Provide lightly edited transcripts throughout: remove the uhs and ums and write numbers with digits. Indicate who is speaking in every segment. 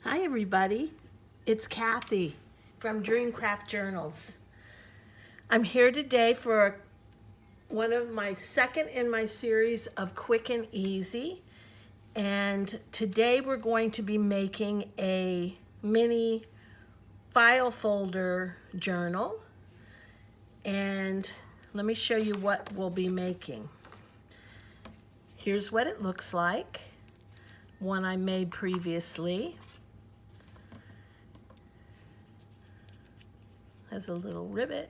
Speaker 1: Hi everybody, it's Kathy from Dreamcraft Journals. I'm here today for one of my second in my series of Quick and Easy, and today we're going to be making a mini file folder journal, and let me show you what we'll be making. Here's what it looks like, one I made previously. Has a little ribbit.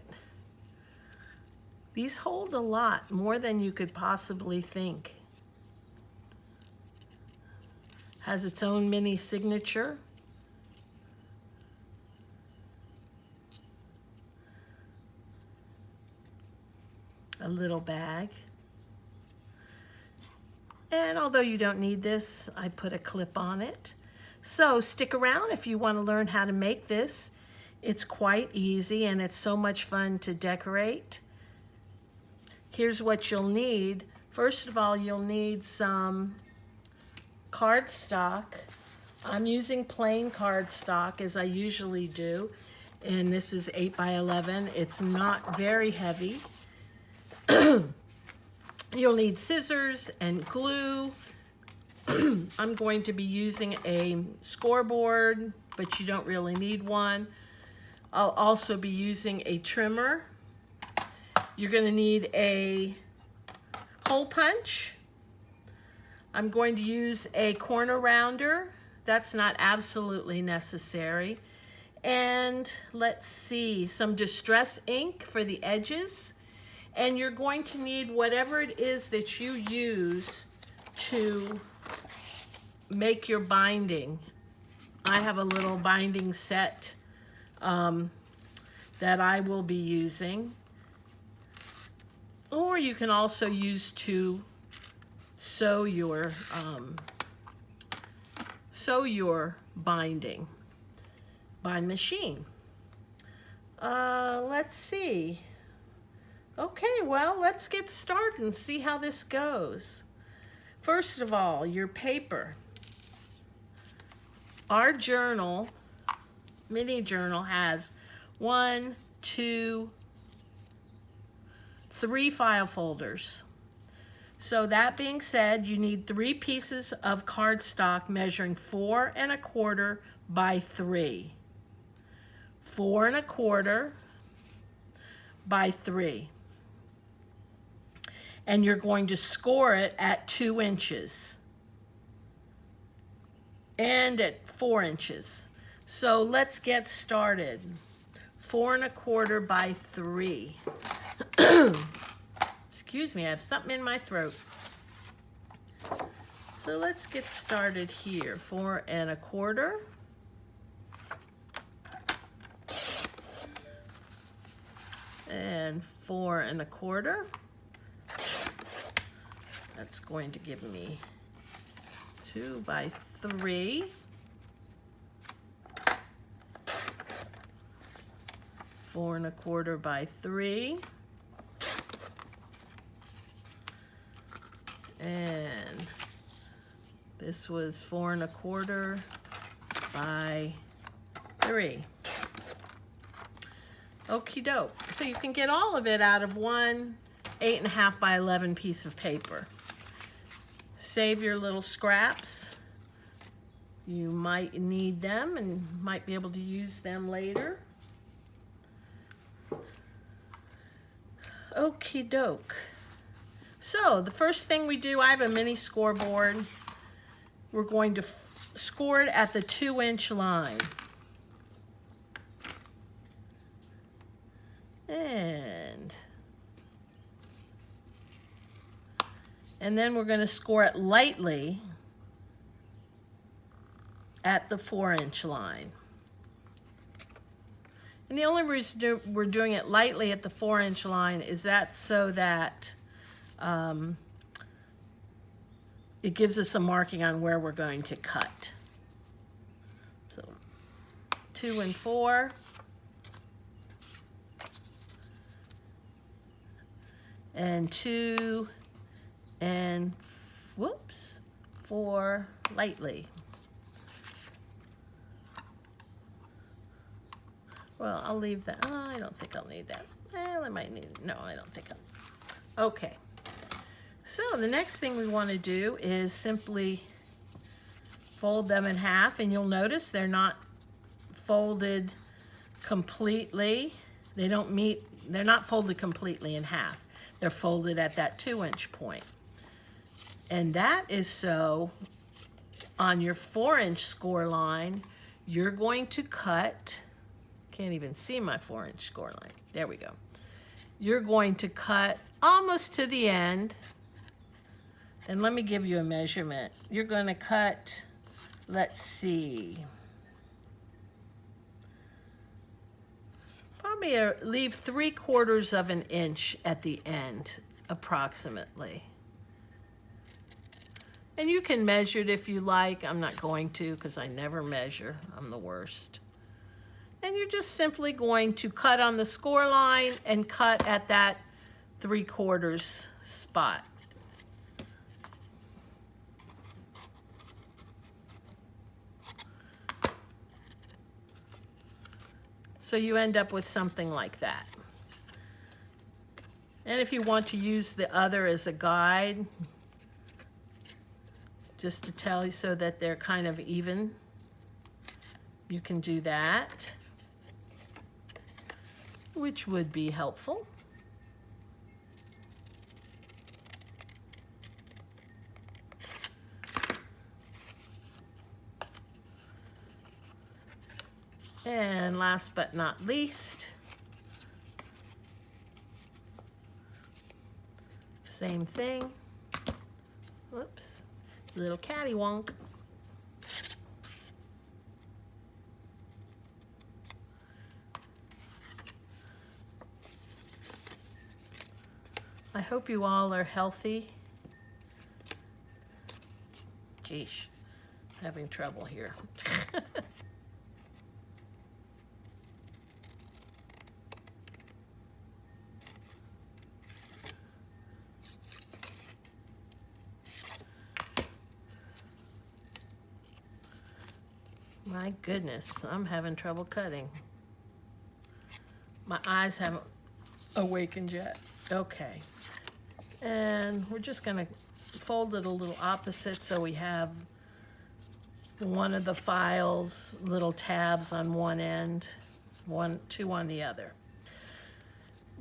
Speaker 1: These hold a lot, more than you could possibly think. Has its own mini signature. A little bag. And although you don't need this, I put a clip on it. So stick around if you want to learn how to make this. It's quite easy and it's so much fun to decorate. Here's what you'll need. First of all, you'll need some cardstock. I'm using plain cardstock as I usually do, and this is 8 by 11. It's not very heavy. You'll need scissors and glue. I'm going to be using a scoreboard, but you don't really need one. I'll also be using a trimmer. You're going to need a hole punch. I'm going to use a corner rounder. That's not absolutely necessary. And let's see, some distress ink for the edges. And you're going to need whatever it is that you use to make your binding. I have a little binding set that I will be using, or you can also use to sew your binding by machine. Let's see. Okay, well, let's get started and see how this goes. First of all, your paper. Our journal, mini journal, has 1, 2, 3 file folders. So that being said, you need 3 pieces of cardstock measuring 4 1/4 by 3. 4 1/4 by 3. And you're going to score it at 2 inches and at 4 inches. So let's get started. 4 1/4 by 3. Excuse me, I have something in my throat. So let's get started here. 4 1/4. And 4 1/4. That's going to give me 2 by 3. 4 1/4 by 3. And this was 4 1/4 by 3. Okie doke. So you can get all of it out of one 8.5 by 11 piece of paper. Save your little scraps. You might need them and might be able to use them later. Okie doke. So the first thing we do, I have a mini scoreboard. We're going to score it at the 2-inch line. And then we're going to score it lightly at the 4-inch line. And the only reason we're doing it lightly at the 4-inch line is that so that it gives us a marking on where we're going to cut. So 2 and 4. And 2 and 4 lightly. Well, I'll leave that. Oh, I don't think I'll need that. Well, I might need, no, I don't think I'll. Okay. So the next thing we want to do is simply fold them in half, and you'll notice they're not folded completely. They don't meet, they're not folded completely in half. They're folded at that 2-inch point. And that is so on your 4-inch score line, you're going to cut, can't even see my 4-inch score line. There we go. You're going to cut almost to the end. And let me give you a measurement. You're going to cut, let's see, probably leave 3/4 of an inch at the end, approximately. And you can measure it if you like. I'm not going to because I never measure. I'm the worst. And you're just simply going to cut on the score line and cut at that 3/4 spot. So you end up with something like that. And if you want to use the other as a guide, just to tell you so that they're kind of even, you can do that, which would be helpful. And last but not least, same thing. Whoops, little cattywonk. I hope you all are healthy. Geesh, having trouble here. My goodness, I'm having trouble cutting. My eyes haven't awakened yet. Okay. And we're just going to fold it a little opposite so we have one of the files, little tabs on one end, two on the other.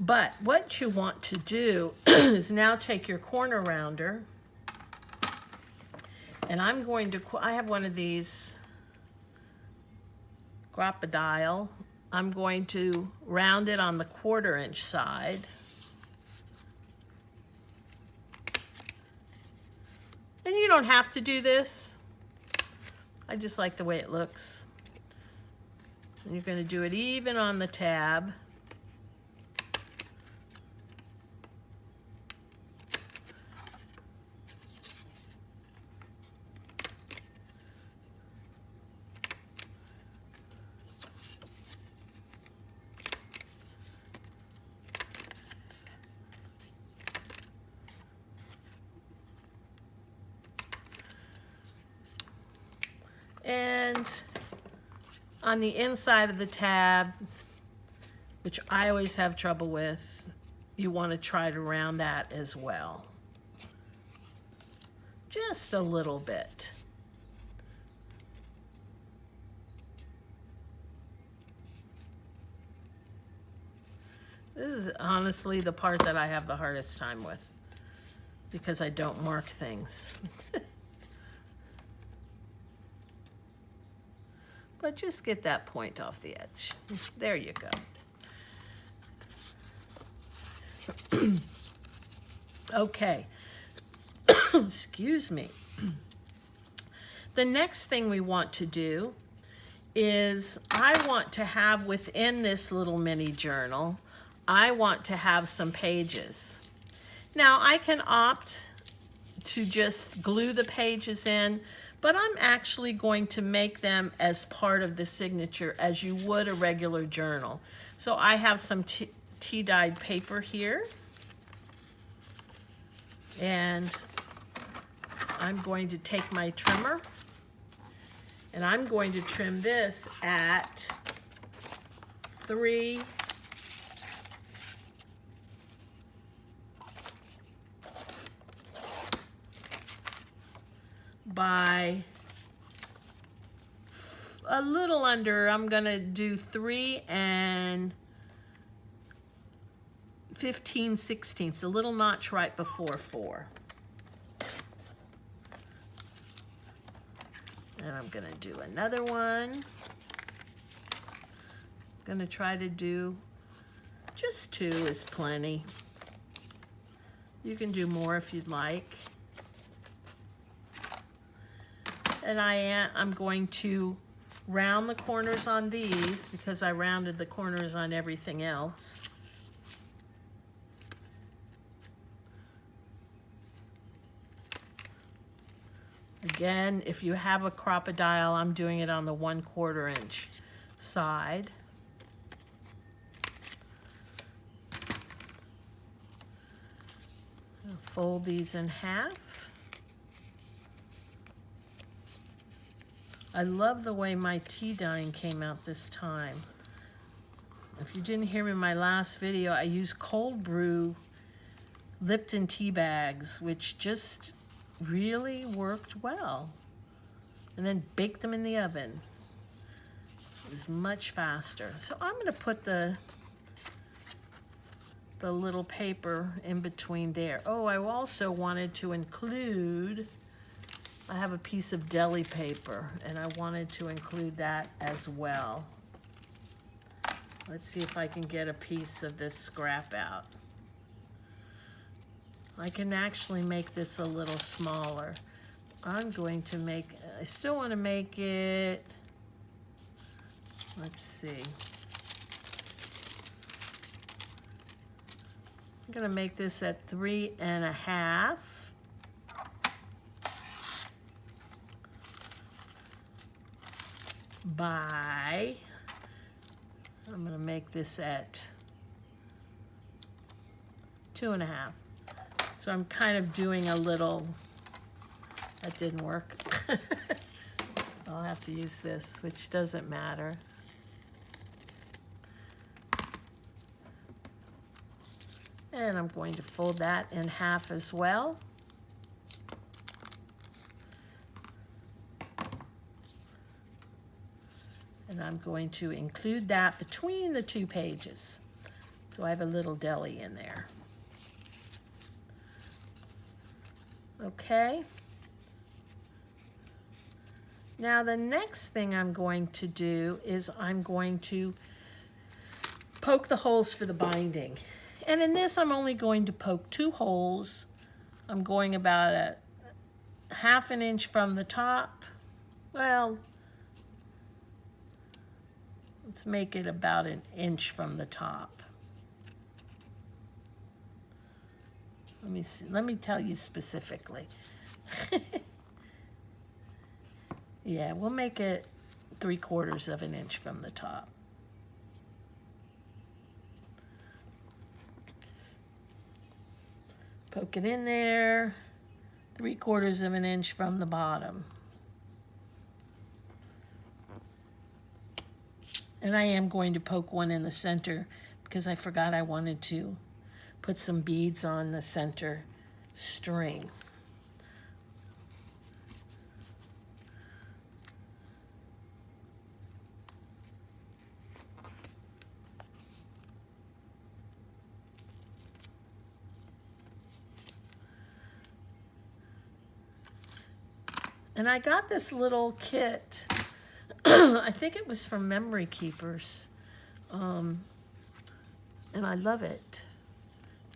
Speaker 1: But what you want to do is now take your corner rounder, and I'm going to, I have one of these Crocodile. I'm going to round it on the 1/4 inch side. And you don't have to do this. I just like the way it looks. And you're going to do it even on the tab. And on the inside of the tab, which I always have trouble with, you want to try to round that as well. Just a little bit. This is honestly the part that I have the hardest time with because I don't mark things. But just get that point off the edge. There you go. Okay. Excuse me. The next thing we want to do is I want to have within this little mini journal, I want to have some pages. Now I can opt to just glue the pages in, but I'm actually going to make them as part of the signature as you would a regular journal. So I have some tea-dyed paper here. And I'm going to take my trimmer and I'm going to trim this at 3 by a little under, I'm gonna do 3 and 15/16, a little notch right before 4. And I'm gonna do another one. I'm gonna try to do just 2 is plenty. You can do more if you'd like. And I'm going to round the corners on these because I rounded the corners on everything else. Again, if you have a crocodile, I'm doing it on the 1/4 inch side. I'll fold these in half. I love the way my tea dyeing came out this time. If you didn't hear me in my last video, I used cold brew Lipton tea bags, which just really worked well. And then baked them in the oven. It was much faster. So I'm going to put the little paper in between there. Oh, I also wanted to include, I have a piece of deli paper, and I wanted to include that as well. Let's see if I can get a piece of this scrap out. I can actually make this a little smaller. I'm going to make, I still want to make it, let's see. I'm going to make this at 3.5. By, I'm going to make this at 2.5. So I'm kind of doing a little, that didn't work. I'll have to use this, which doesn't matter. And I'm going to fold that in half as well. And I'm going to include that between the 2 pages. So I have a little deli in there. Okay. Now the next thing I'm going to do is I'm going to poke the holes for the binding. And in this I'm only going to poke 2 holes. I'm going about a 1/2 inch from the top. Well, let's make it about 1 inch from the top. Let me see. Let me tell you specifically. Yeah, we'll make it 3/4 of an inch from the top. Poke it in there, 3/4 of an inch from the bottom. And I am going to poke one in the center because I forgot I wanted to put some beads on the center string. And I got this little kit. I think it was from Memory Keepers. And I love it.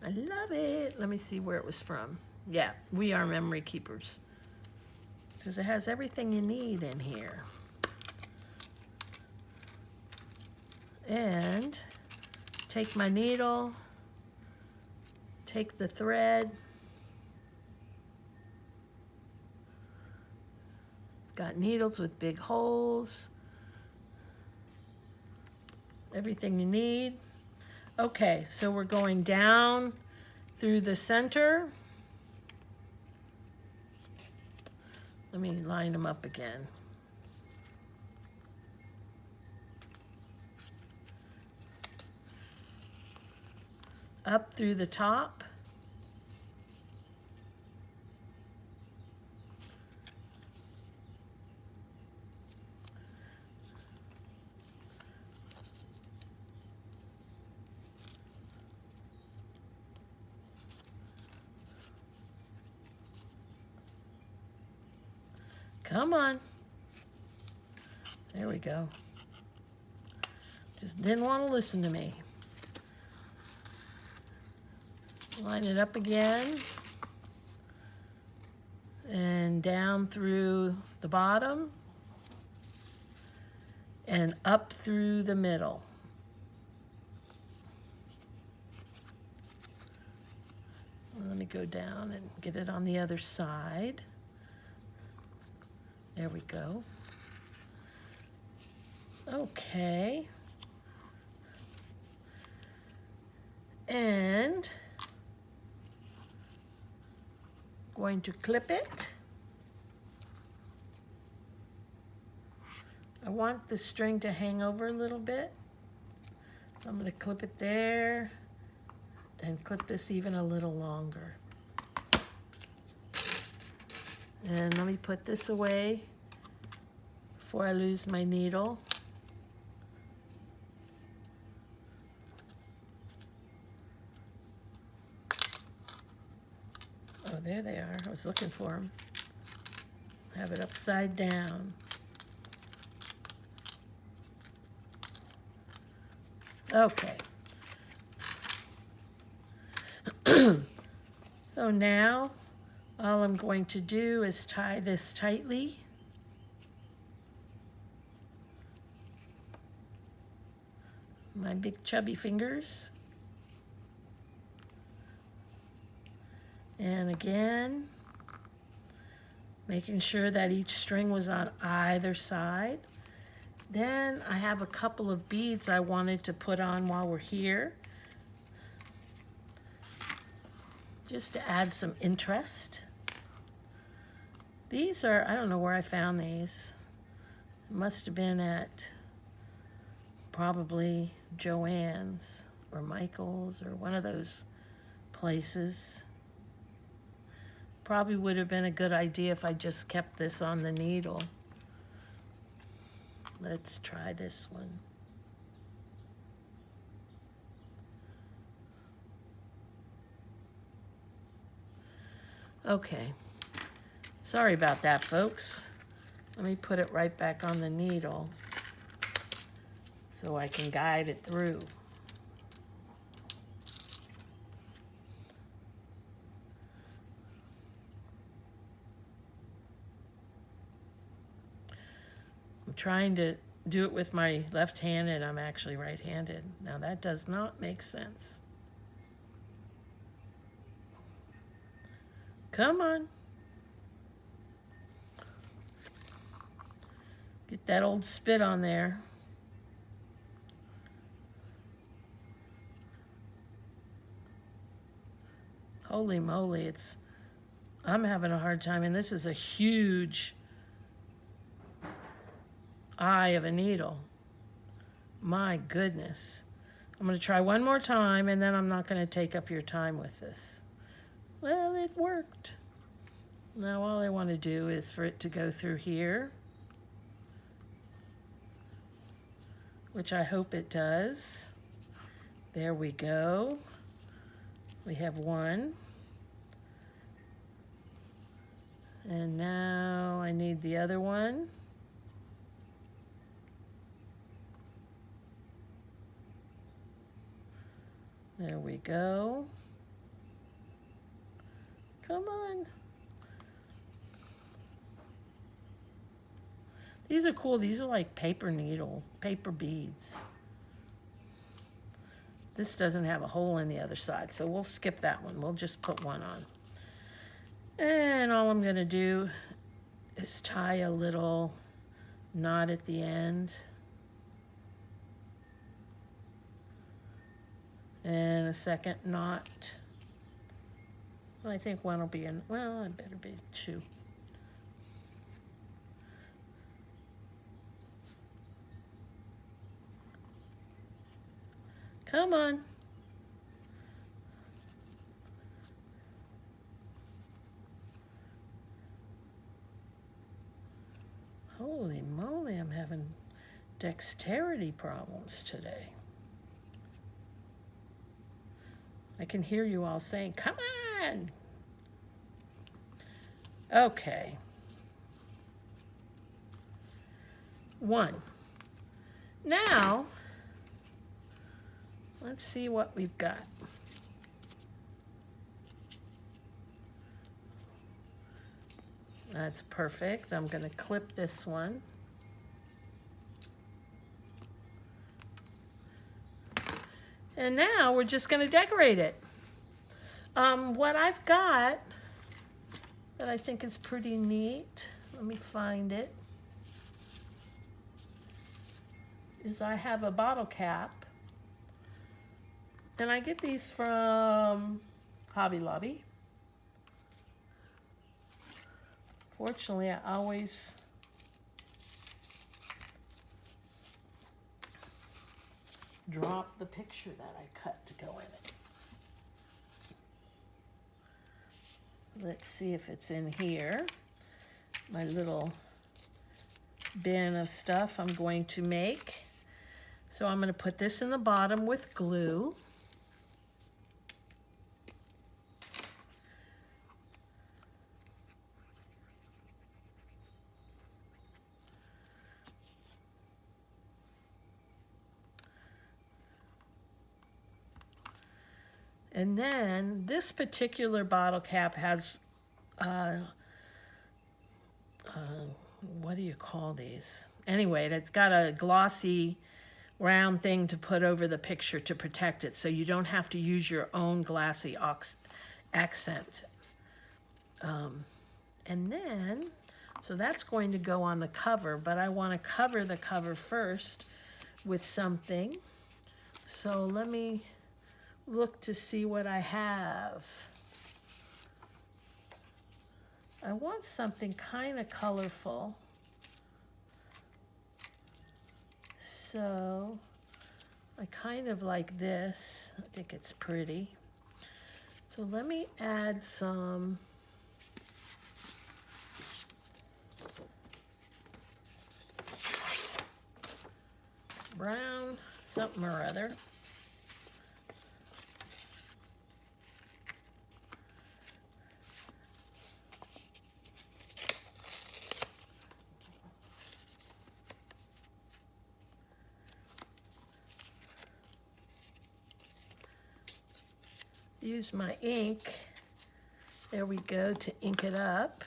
Speaker 1: I love it. Let me see where it was from. Yeah, We Are Memory Keepers. Because it has everything you need in here. And take my needle, take the thread. Got needles with big holes. Everything you need. Okay, so we're going down through the center. Let me line them up again. up through the top. Come on. There we go. Just didn't want to listen to me. Line it up again. And down through the bottom. And up through the middle. Let me go down and get it on the other side. There we go. Okay. And going to clip it. I want the string to hang over a little bit. So I'm going to clip it there and clip this even a little longer. And let me put this away before I lose my needle. Oh, there they are. I was looking for them. Have it upside down. Okay. So now all I'm going to do is tie this tightly. My big chubby fingers. And again, making sure that each string was on either side. Then I have a couple of beads I wanted to put on while we're here, just to add some interest. These are, I don't know where I found these. It must have been at probably Joann's or Michael's or one of those places. Probably would have been a good idea if I just kept this on the needle. Let's try this one. Okay. Sorry about that, folks. Let me put it right back on the needle so I can guide it through. I'm trying to do it with my left hand and I'm actually right-handed. Now that does not make sense. Come on. Get that old spit on there. Holy moly, I'm having a hard time, and this is a huge eye of a needle. My goodness. I'm going to try one more time, and then I'm not going to take up your time with this. Well, it worked. Now all I want to do is for it to go through here, which I hope it does. There we go. We have one. And now I need the other one. There we go. Come on. These are cool. These are like paper beads. This doesn't have a hole in the other side, so we'll skip that one. We'll just put one on. And all I'm going to do is tie a little knot at the end. And a second knot. I think one will be in, well, it better be two. Come on. having dexterity problems today. I can hear you all saying, come on. Okay. 1. Now, let's see what we've got. That's perfect. I'm going to clip this one. And now we're just going to decorate it. What I've got that I think is pretty neat, let me find it, is I have a bottle cap. And I get these from Hobby Lobby. Fortunately, I always drop the picture that I cut to go in it. Let's see if it's in here. My little bin of stuff I'm going to make. So I'm going to put this in the bottom with glue. And then this particular bottle cap has, what do you call these? Anyway, it's got a glossy round thing to put over the picture to protect it, so you don't have to use your own glassy accent. And then, so that's going to go on the cover, but I want to cover the cover first with something. So let me look to see what I have. I want something kind of colorful. So I kind of like this. I think it's pretty. So let me add some brown something or other. Use my ink, there we go, to ink it up.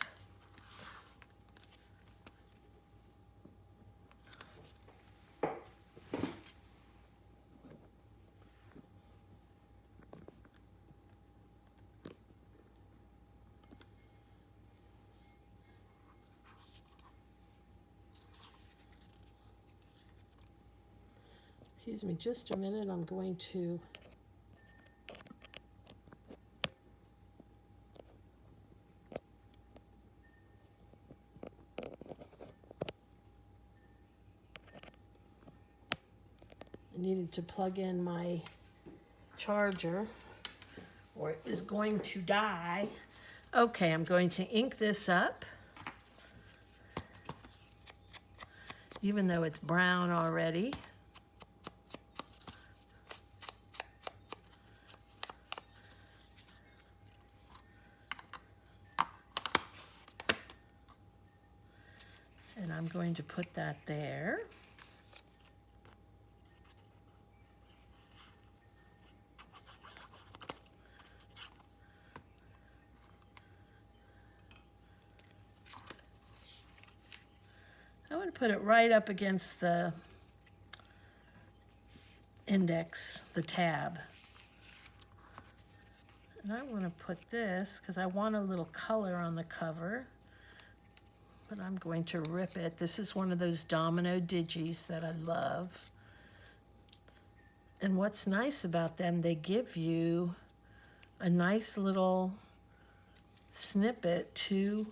Speaker 1: Excuse me just a minute, I'm going to needed to plug in my charger or it is going to die. Okay, I'm going to ink this up. Even though it's brown already. And I'm going to put that there. I want to put it right up against the index, the tab. And I want to put this, because I want a little color on the cover, but I'm going to rip it. This is one of those domino digis that I love. And what's nice about them, they give you a nice little snippet to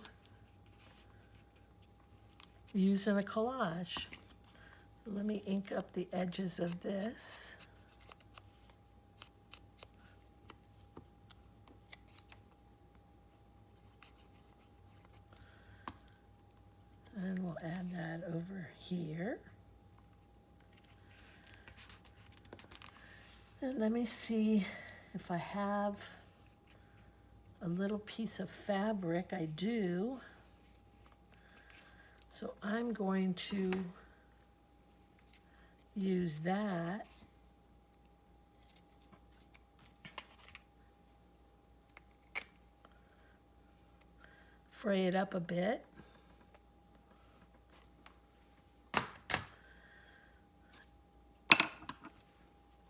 Speaker 1: use in a collage. Let me ink up the edges of this. And we'll add that over here. And let me see if I have a little piece of fabric. I do. So I'm going to use that. Fray it up a bit.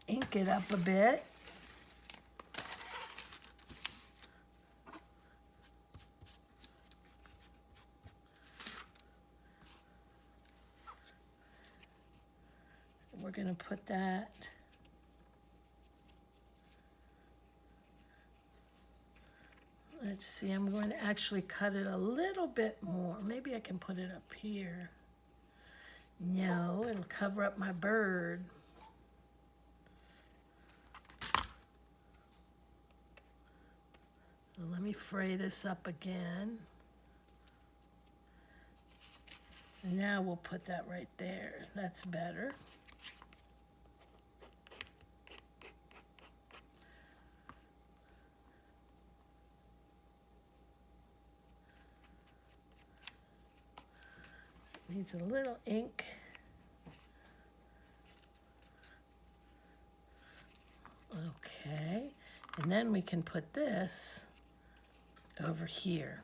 Speaker 1: Ink it up a bit. We're going to put that let's see, I'm going to actually cut it a little bit more. Maybe I can put it up here. No, it'll cover up my bird. So let me fray this up again. And now we'll put that right there. That's better. Needs a little ink. Okay, and then we can put this over here.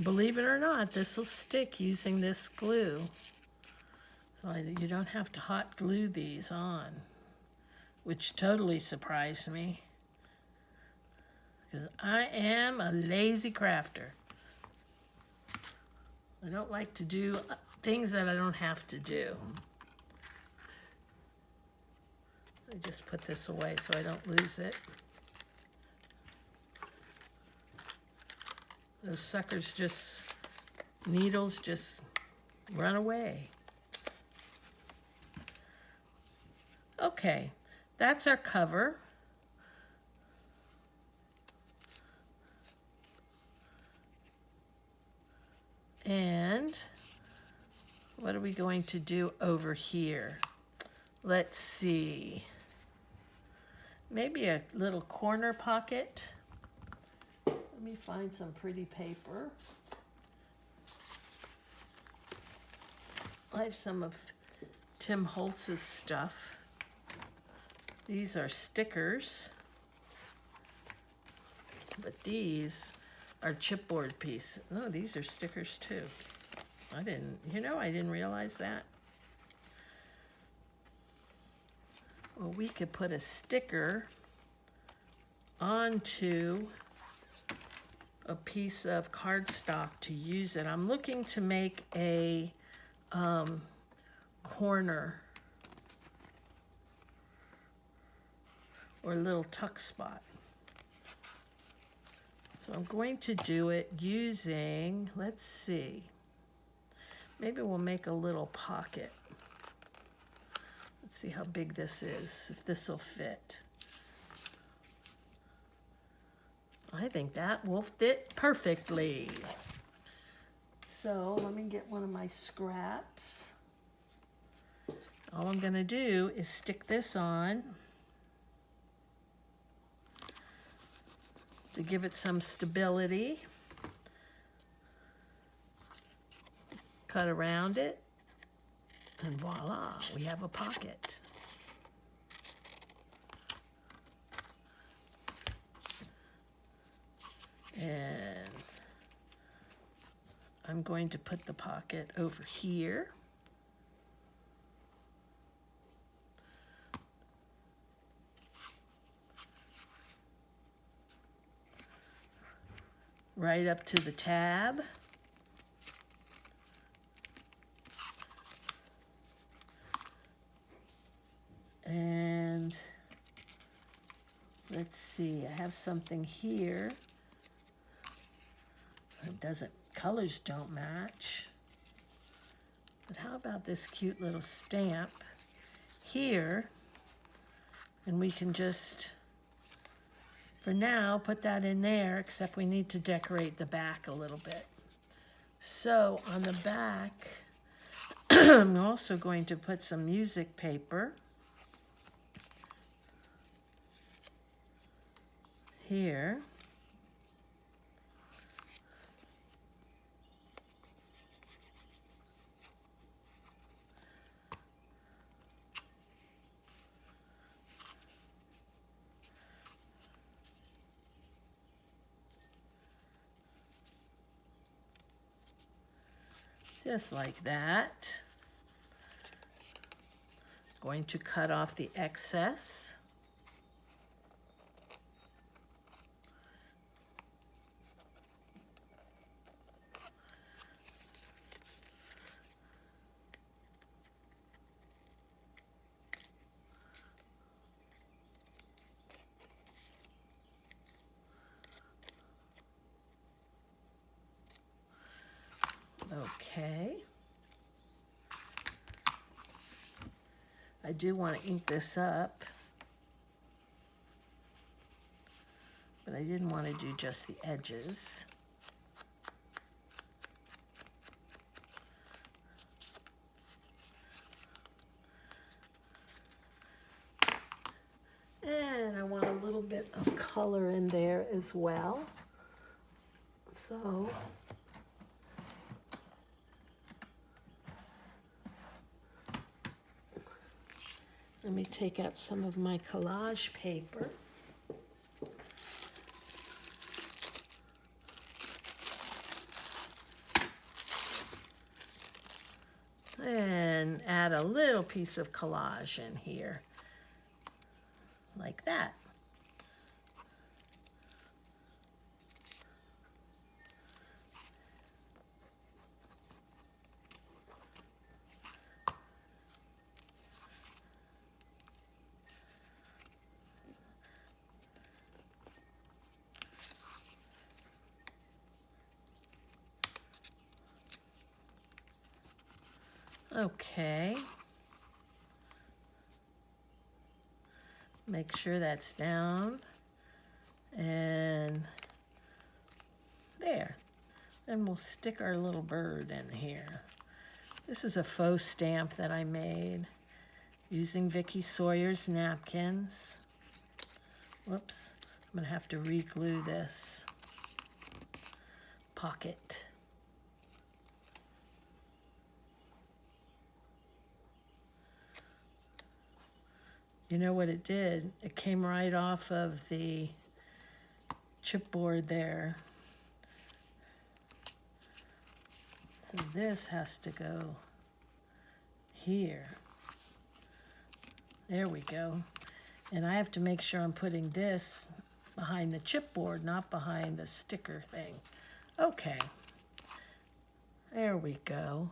Speaker 1: Believe it or not, this will stick using this glue. So you don't have to hot glue these on, which totally surprised me, because I am a lazy crafter. I don't like to do things that I don't have to do. I just put this away so I don't lose it. Those suckers needles just run away. Okay, that's our cover. And what are we going to do over here? Let's see. Maybe a little corner pocket. Let me find some pretty paper. I have some of Tim Holtz's stuff. These are stickers, but these are chipboard piece. Oh, these are stickers too. I didn't realize that. Well, we could put a sticker onto a piece of cardstock to use it. I'm looking to make a corner or a little tuck spot. So I'm going to do it using, let's see, maybe we'll make a little pocket. Let's see how big this is, if this will fit. I think that will fit perfectly. So let me get one of my scraps. All I'm gonna do is stick this on to give it some stability. Cut around it, and voila, we have a pocket. And I'm going to put the pocket over here. Right up to the tab. And let's see, I have something here. It doesn't, colors don't match. But how about this cute little stamp here? And we can just, for now, put that in there, except we need to decorate the back a little bit. So on the back, I'm also going to put some music paper here. Just like that. Going to cut off the excess. Okay. I do want to ink this up, but I didn't want to do just the edges. And I want a little bit of color in there as well. So let me take out some of my collage paper. And add a little piece of collage in here, like that. Okay. Make sure that's down. And there. Then we'll stick our little bird in here. This is a faux stamp that I made using Vicky Sawyer's napkins. Whoops. I'm going to have to re-glue this pocket. You know what it did? It came right off of the chipboard there. So this has to go here. There we go. And I have to make sure I'm putting this behind the chipboard, not behind the sticker thing. Okay. There we go.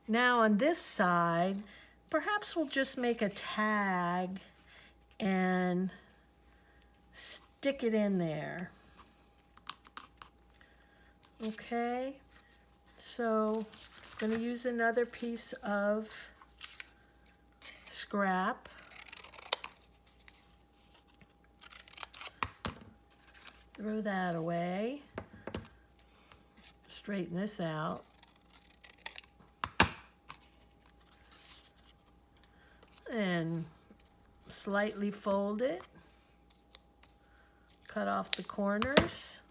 Speaker 1: Now on this side, perhaps we'll just make a tag and stick it in there. Okay, so I'm going to use another piece of scrap. Throw that away. Straighten this out. And slightly fold it, cut off the corners,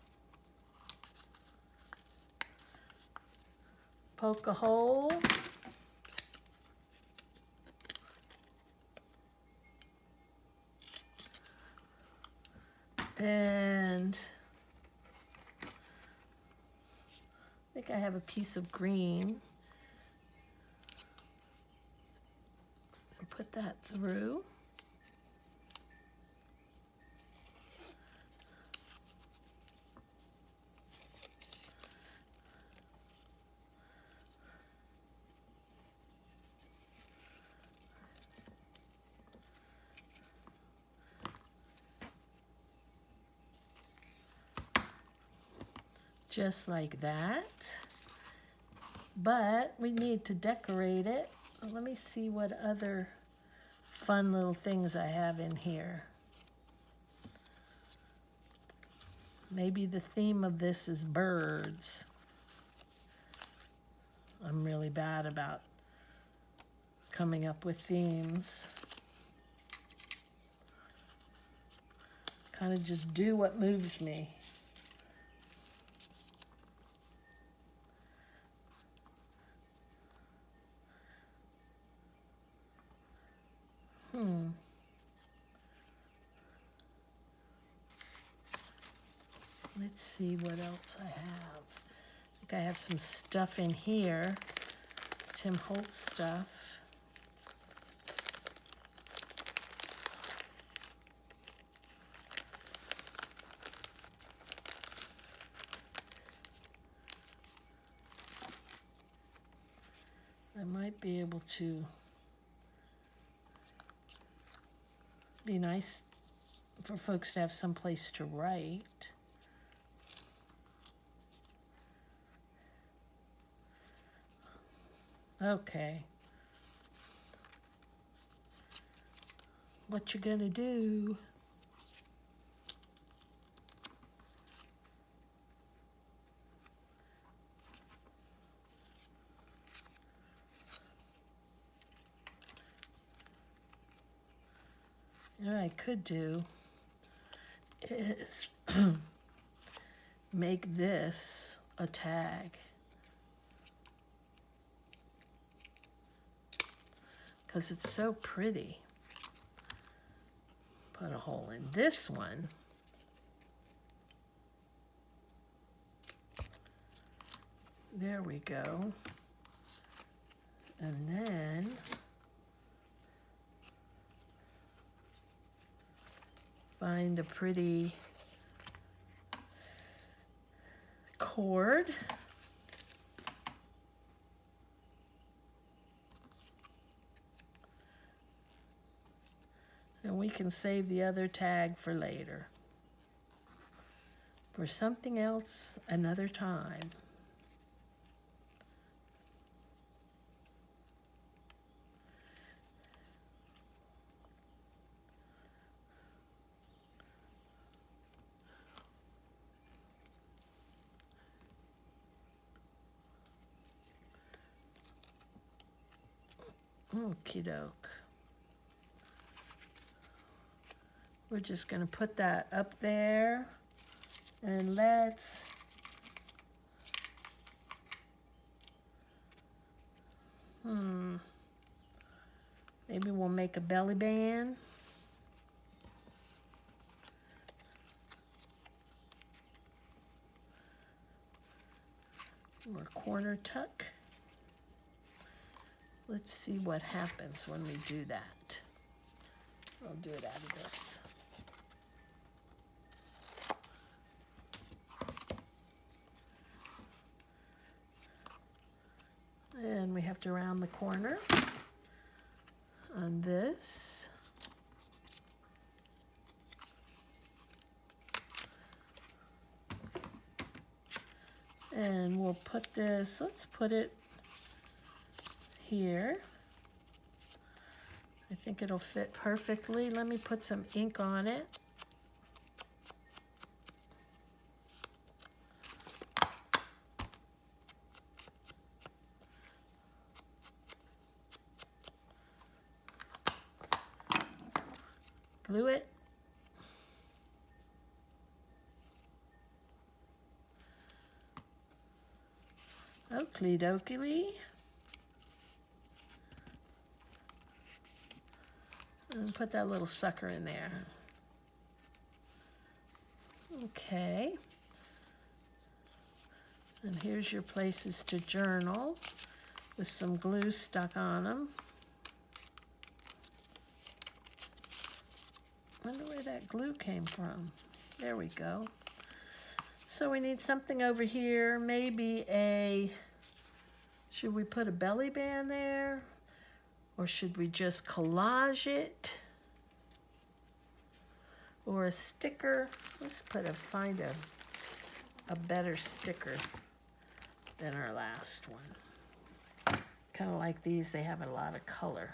Speaker 1: poke a hole, and I think I have a piece of green. Put that through. Just like that. But we need to decorate it. Let me see what other fun little things I have in here. Maybe the theme of this is birds. I'm really bad about coming up with themes. Kind of just do what moves me. Let's see what else I have. I think I have some stuff in here. Tim Holtz stuff. I might be able to be nice for folks to have some place to write. Okay. What you gonna do? What I could do is make this a tag. Because it's so pretty. Put a hole in this one. There we go. And then find a pretty cord. And we can save the other tag for later. For something else another time. Okie doke. We're just going to put that up there, and let's maybe we'll make a belly band. Or corner tuck. Let's see what happens when we do that. I'll do it out of this. And we have to round the corner on this. And we'll put this, let's put it here. I think it'll fit perfectly. Let me put some ink on it. Glue it. Oakley dokley. And put that little sucker in there. Okay. And here's your places to journal with some glue stuck on them. Wonder where that glue came from. There we go. So we need something over here, maybe should we put a belly band there? Or should we just collage it? Or a sticker? Let's find a better sticker than our last one. Kind of like these, they have a lot of color.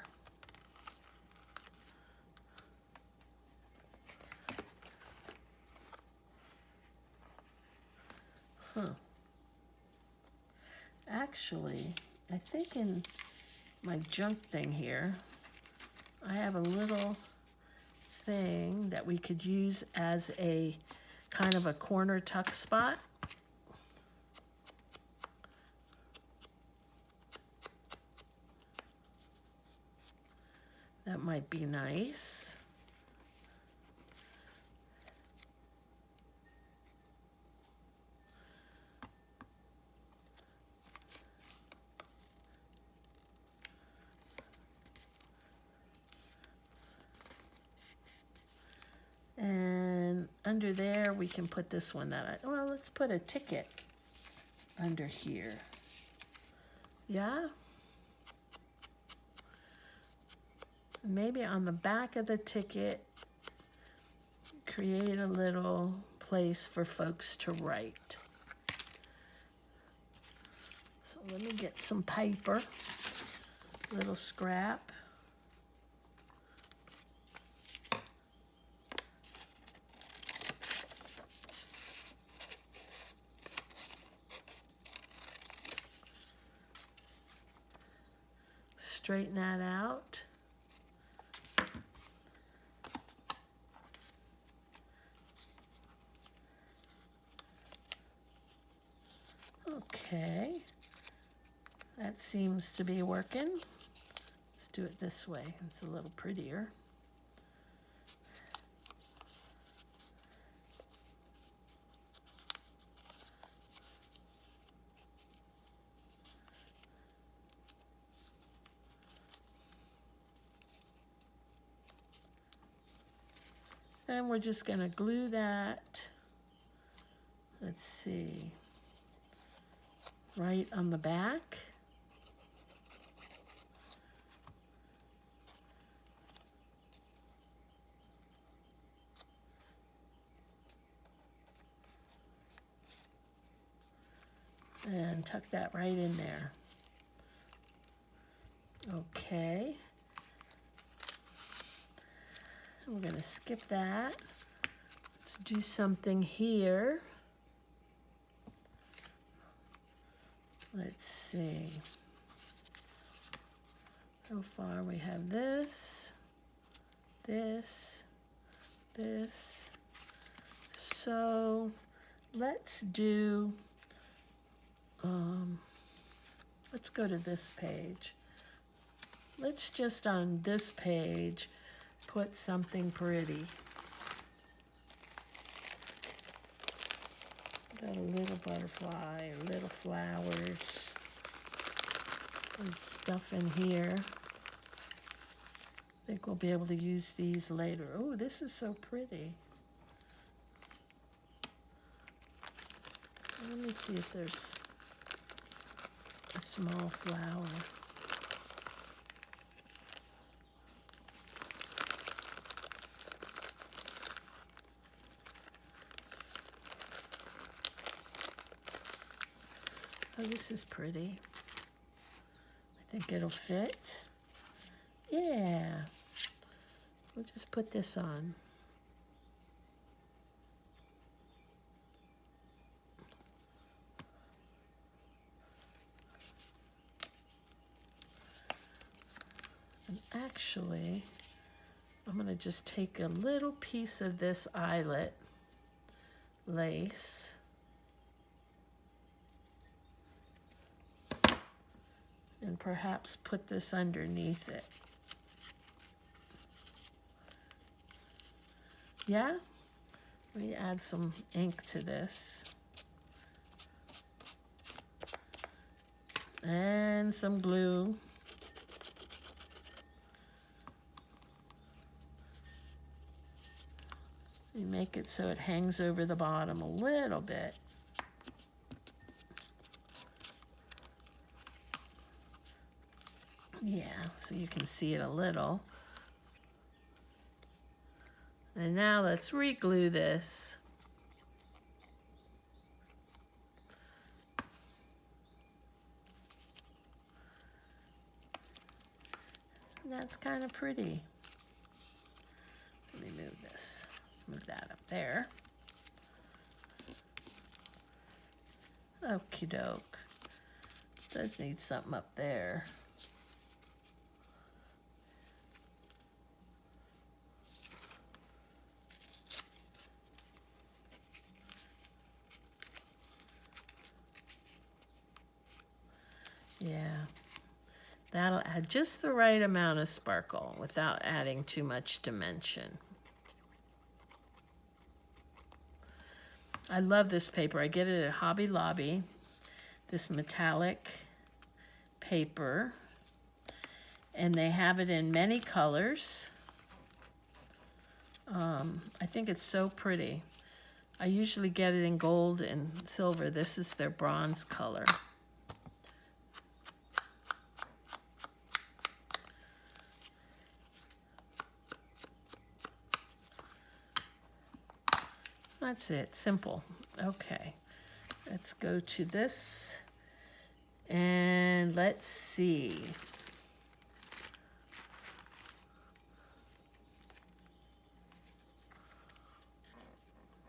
Speaker 1: Actually, I think in my junk thing here, I have a little thing that we could use as a kind of a corner tuck spot. That might be nice. And under there, we can put this one well, let's put a ticket under here. Yeah? Maybe on the back of the ticket, create a little place for folks to write. So let me get some paper, little scrap. Straighten that out. Okay, that seems to be working. Let's do it this way, it's a little prettier. And we're just going to glue that, let's see, right on the back. And tuck that right in there. Okay. We're going to skip that. Let's do something here. Let's see. So far we have this, this, this. So let's do, let's go to this page. Let's just on this page put something pretty. Got a little butterfly, little flowers, and stuff in here. I think we'll be able to use these later. Oh, this is so pretty. Let me see if there's a small flower. Oh, this is pretty. I think it'll fit. Yeah. We'll just put this on. And actually, I'm going to just take a little piece of this eyelet lace and perhaps put this underneath it. Yeah? Let me add some ink to this. And some glue. You make it so it hangs over the bottom a little bit. Yeah, so you can see it a little. And now let's re-glue this. And that's kind of pretty. Let me move this. Move that up there. Okie doke. Does need something up there. Yeah, that'll add just the right amount of sparkle without adding too much dimension. I love this paper. I get it at Hobby Lobby. This metallic paper. And they have it in many colors. I think it's so pretty. I usually get it in gold and silver. This is their bronze color. That's it, simple. Okay, let's go to this and let's see.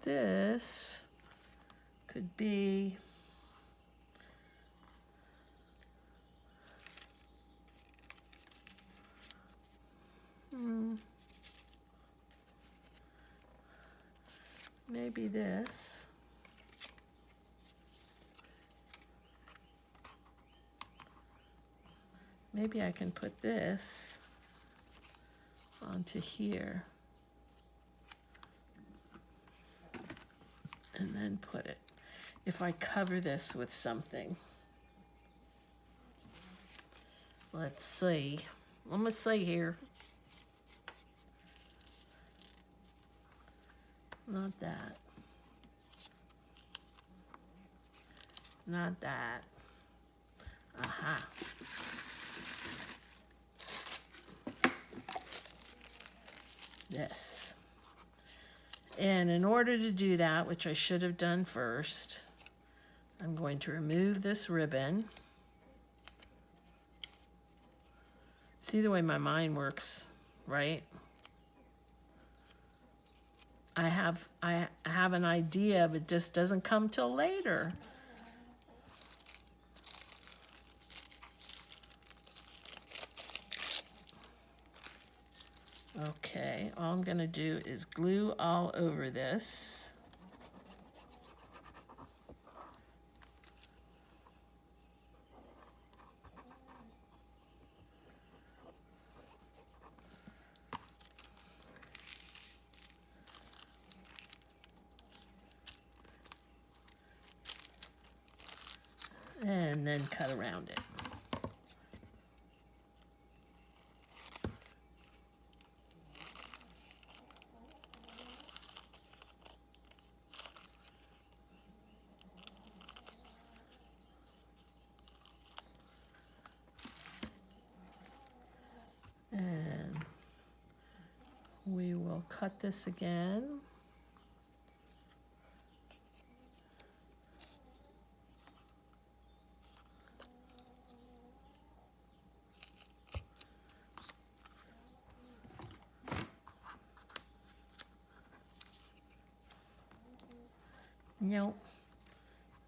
Speaker 1: This could be maybe this. Maybe I can put this onto here and then put it, if I cover this with something. Let's see. Let me see here. Not that. Not that. Aha. This. And in order to do that, which I should have done first, I'm going to remove this ribbon. See the way my mind works, right? I have an idea, but it just doesn't come till later. Okay, all I'm gonna do is glue all over this. And then cut around it. And we will cut this again. Nope,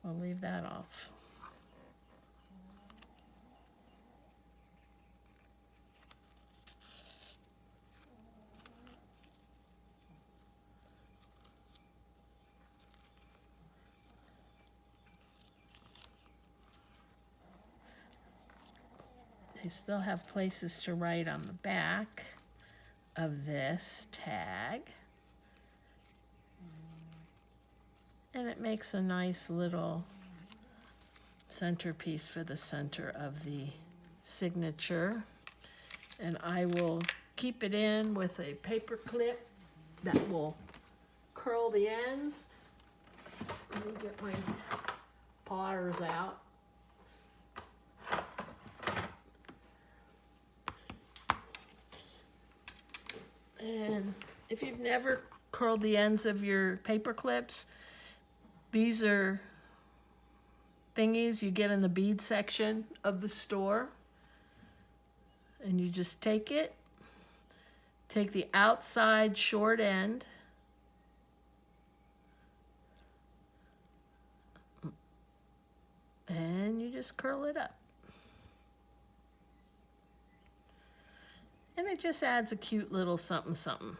Speaker 1: I'll leave that off. They still have places to write on the back of this tag. And it makes a nice little centerpiece for the center of the signature. And I will keep it in with a paper clip that will curl the ends. Let me get my pliers out. And if you've never curled the ends of your paper clips, these are thingies you get in the bead section of the store. And you just take the outside short end, and you just curl it up. And it just adds a cute little something something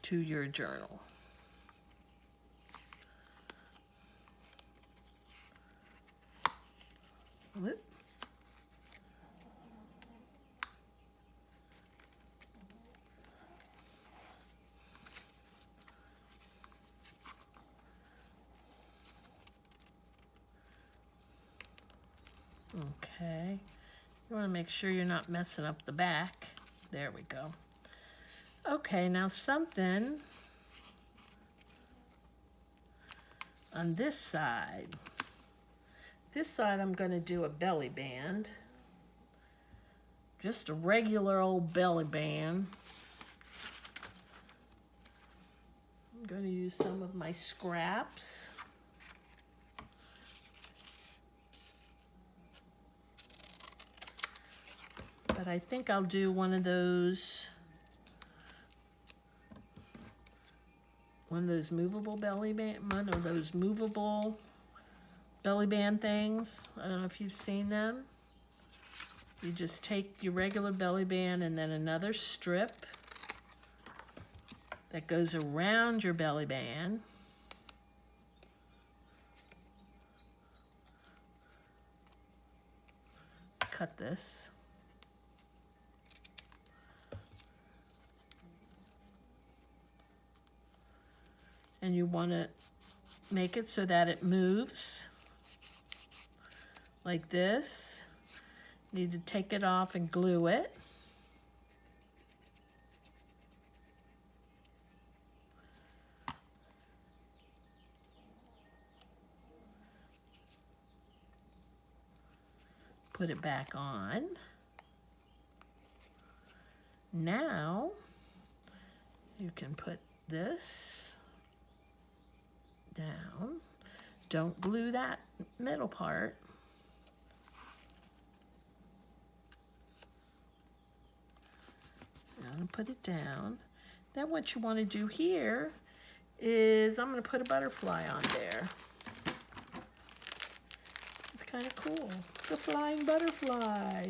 Speaker 1: to your journal. Whoop. Okay, you want to make sure you're not messing up the back. There we go. Okay, now something on this side. This side I'm going to do a belly band. Just a regular old belly band. I'm going to use some of my scraps. But I think I'll do one of those movable belly band, one of those movable belly band things. I don't know if you've seen them. You just take your regular belly band and then another strip that goes around your belly band. Cut this. And you want to make it so that it moves like this. You need to take it off and glue it. Put it back on. Now you can put this down. Don't glue that middle part. Now I'm going to put it down. Then what you want to do here is I'm going to put a butterfly on there. It's kind of cool. The flying butterfly.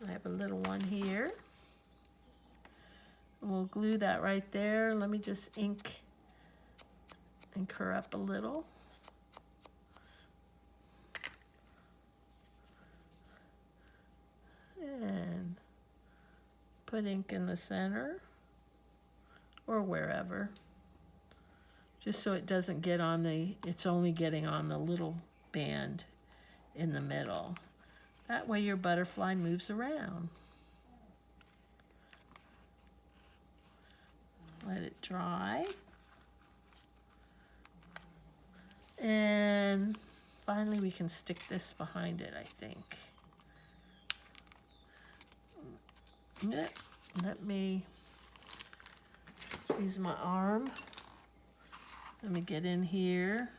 Speaker 1: I have a little one here. We'll glue that right there. Let me just ink her up a little. And put ink in the center or wherever. Just so it doesn't get on it's only getting on the little band in the middle. That way your butterfly moves around. Let it dry. And finally we can stick this behind it, I think. Let me use my arm. Let me get in here.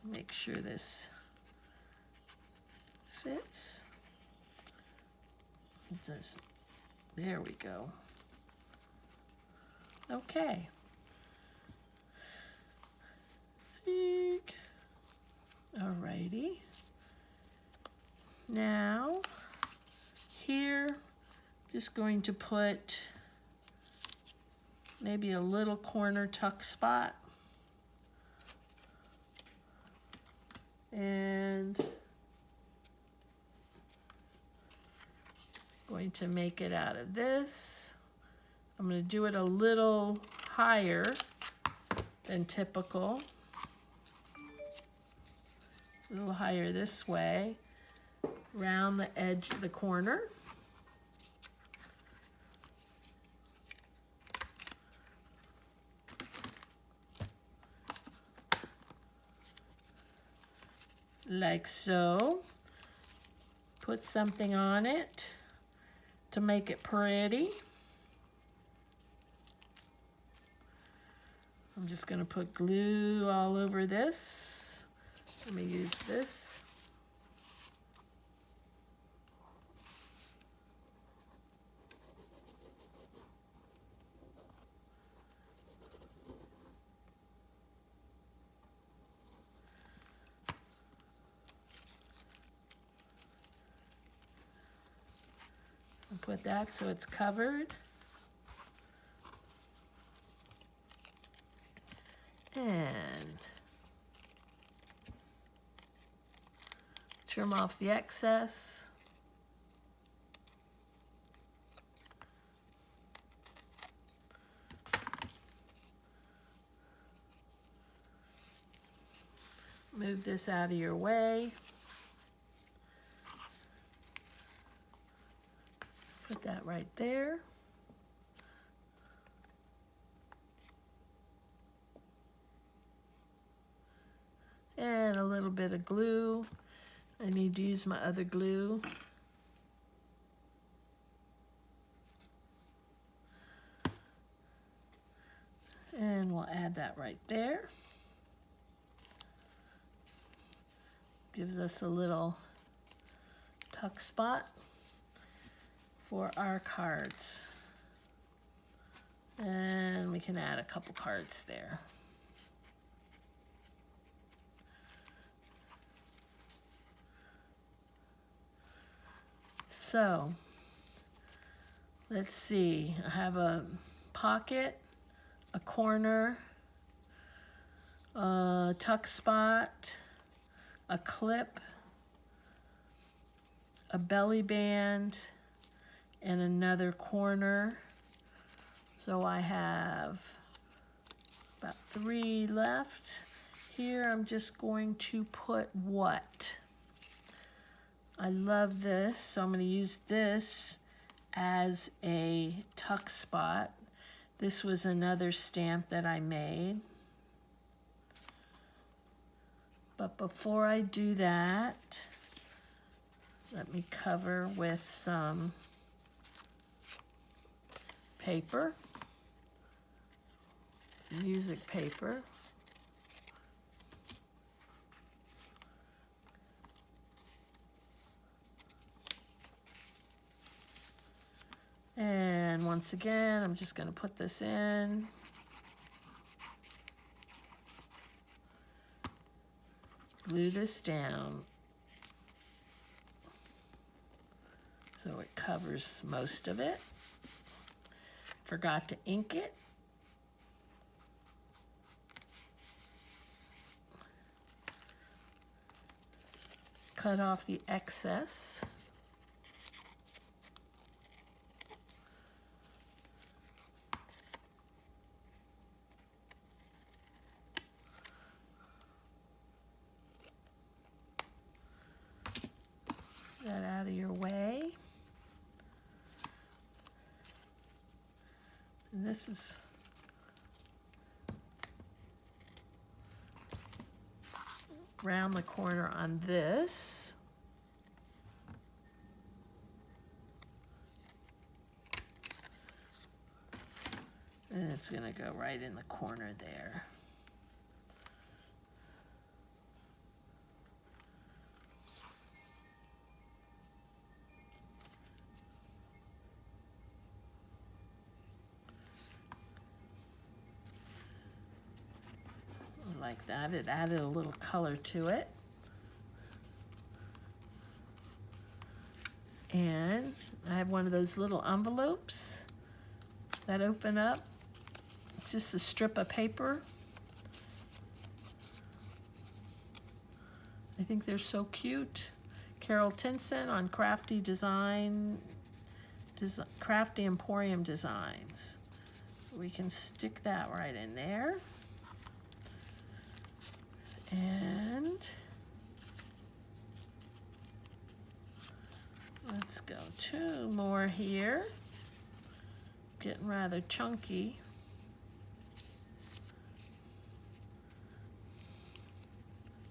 Speaker 1: Make sure this fits. It does. There we go. Okay. Alrighty. Now, here, just going to put maybe a little corner tuck spot. And going to make it out of this. I'm going to do it a little higher than typical. A little higher this way, around the edge of the corner. Like so. Put something on it to make it pretty. I'm just going to put glue all over this. Let me use this. Put that so it's covered. And trim off the excess. Move this out of your way. Put that right there. And a little bit of glue. I need to use my other glue. And we'll add that right there. Gives us a little tuck spot for our cards. And we can add a couple cards there. So, let's see. I have a pocket, a corner, a tuck spot, a clip, a belly band, and another corner. So I have about 3 left. Here I'm just going to put what? I love this, so I'm going to use this as a tuck spot. This was another stamp that I made. But before I do that, let me cover with some paper, music paper. And once again, I'm just going to put this in. Glue this down so it covers most of it. Forgot to ink it. Cut off the excess. That out of your way. And this is round the corner on this. And it's going to go right in the corner there. Like that. It added a little color to it. And I have one of those little envelopes that open up. It's just a strip of paper. I think they're so cute. Carol Tinson on Crafty Emporium Designs. We can stick that right in there. And let's go 2 more here. Getting rather chunky.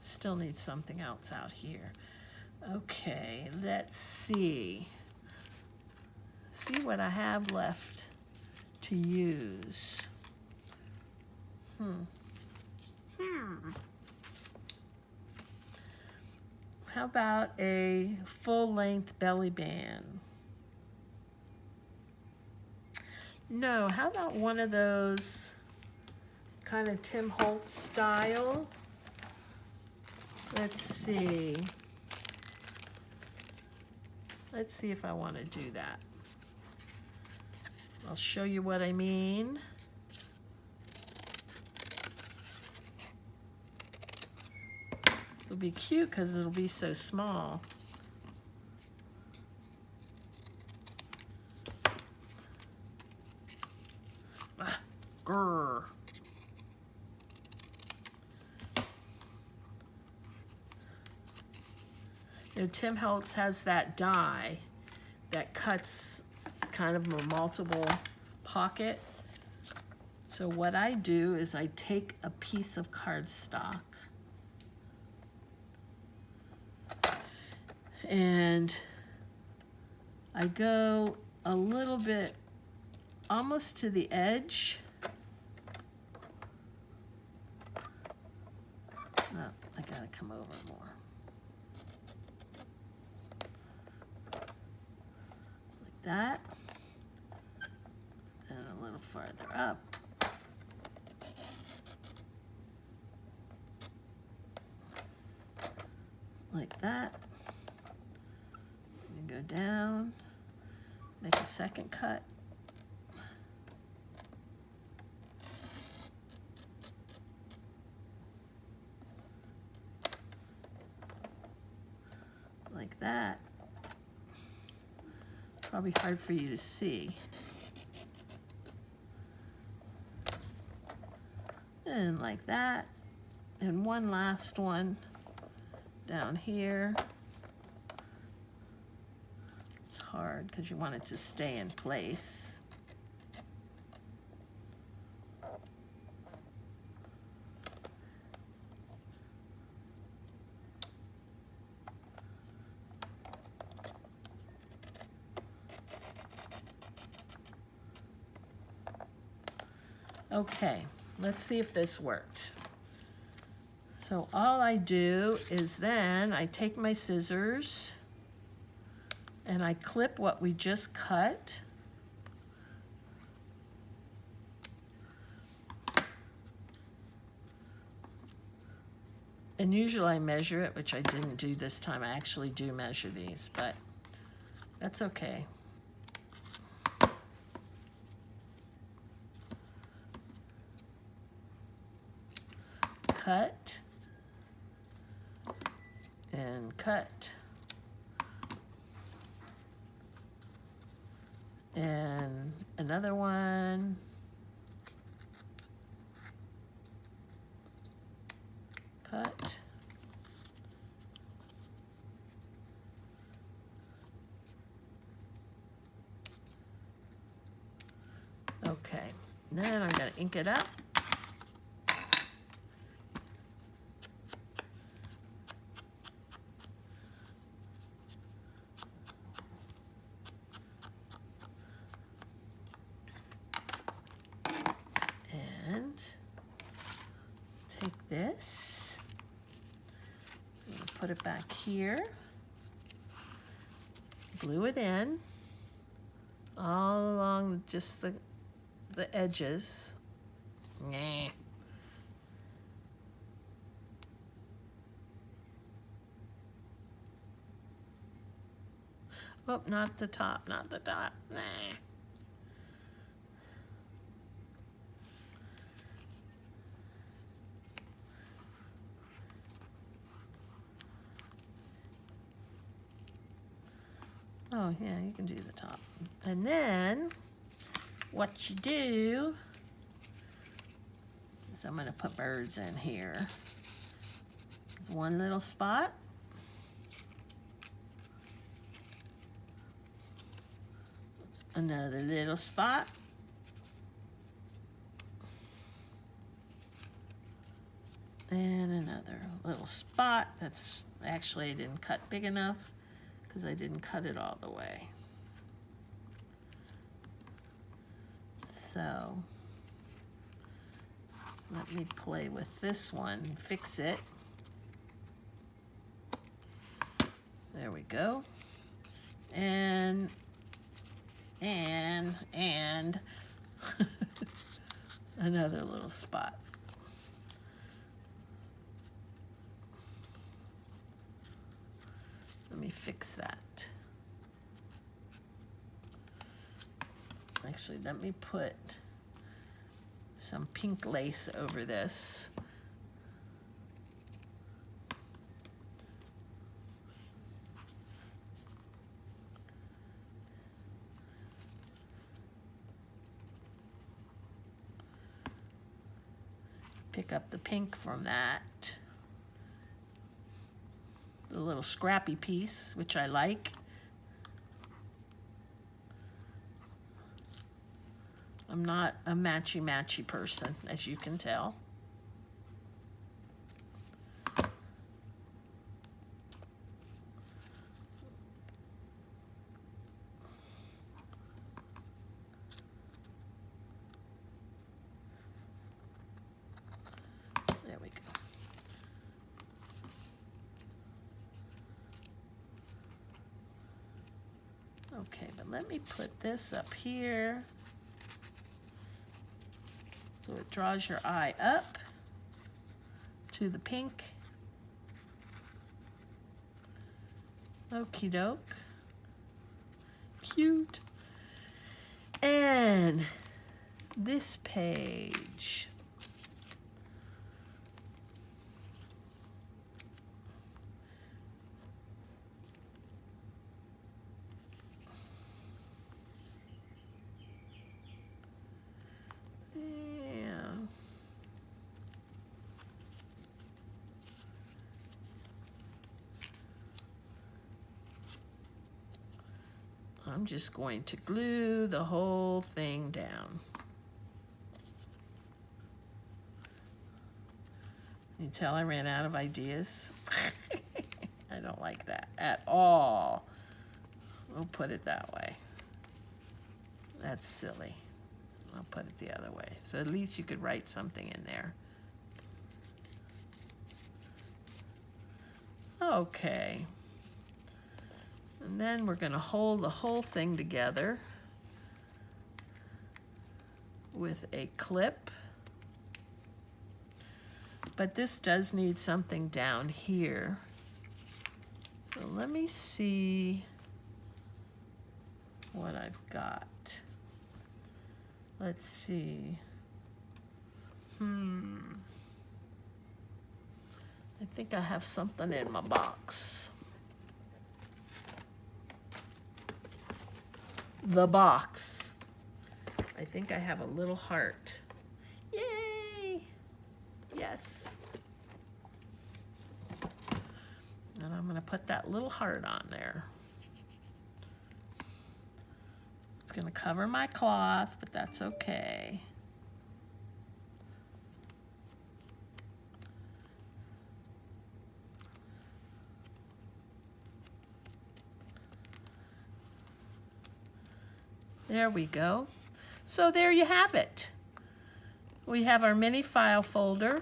Speaker 1: Still need something else out here. Okay, let's see. See what I have left to use. How about a full-length belly band? No, how about one of those kind of Tim Holtz style? Let's see. Let's see if I want to do that. I'll show you what I mean. It'll be cute because it'll be so small. Grrr. You know, Tim Holtz has that die that cuts kind of a multiple pocket. So what I do is I take a piece of cardstock and I go a little bit almost to the edge. No, I gotta come over more. Like that. And a little farther up. Like that. And go down, make a second cut. Like that. Probably hard for you to see. And like that. And one last one down here. It's hard because you want it to stay in place. Okay, let's see if this worked. So all I do is then I take my scissors and I clip what we just cut. And usually I measure it, which I didn't do this time. I actually do measure these, but that's okay. Cut and cut and another one, cut, okay, then I'm going to ink it up. Take this, put it back here, glue it in all along just the edges. Nah. Oh, not the top, not the top. Nah. Oh, yeah, you can do the top. And then what you do is I'm going to put birds in here. There's one little spot. Another little spot. And another little spot. That's actually, I didn't cut big enough because I didn't cut it all the way. So let me play with this one, fix it. There we go. And another little spot. Let me fix that. I Actually, let me put some pink lace over this. Pick up the pink from that. The little scrappy piece, which I like. I'm not a matchy-matchy person, as you can tell. There we go. Okay, but let me put this up here. So it draws your eye up to the pink. Okie doke. Cute. And this page. I'm just going to glue the whole thing down. You tell I ran out of ideas? I don't like that at all. We'll put it that way. That's silly. I'll put it the other way. So at least you could write something in there. Okay. And then we're going to hold the whole thing together with a clip. But this does need something down here. So let me see what I've got. Let's see. I think I have something in my box. The box. I think I have a little heart. Yay! Yes. And I'm going to put that little heart on there. It's going to cover my cloth, but that's okay. There we go. So there you have it. We have our mini file folder.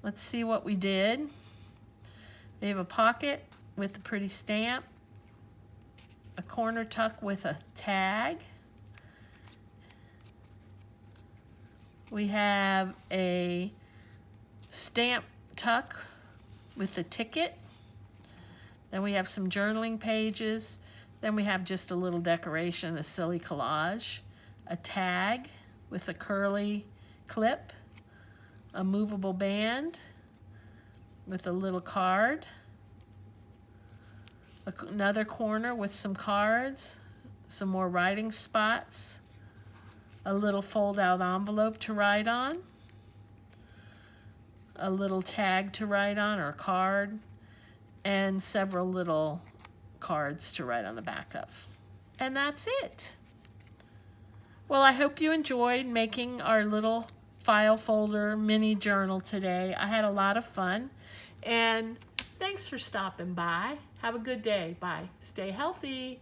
Speaker 1: Let's see what we did. We have a pocket with a pretty stamp, a corner tuck with a tag. We have a stamp tuck with a ticket. Then we have some journaling pages. Then we have just a little decoration, a silly collage, a tag with a curly clip, a movable band with a little card, another corner with some cards, some more writing spots, a little fold-out envelope to write on, a little tag to write on or card, and several little cards to write on the back of. And that's it. Well, I hope you enjoyed making our little file folder mini journal today. I had a lot of fun. And thanks for stopping by. Have a good day. Bye. Stay healthy.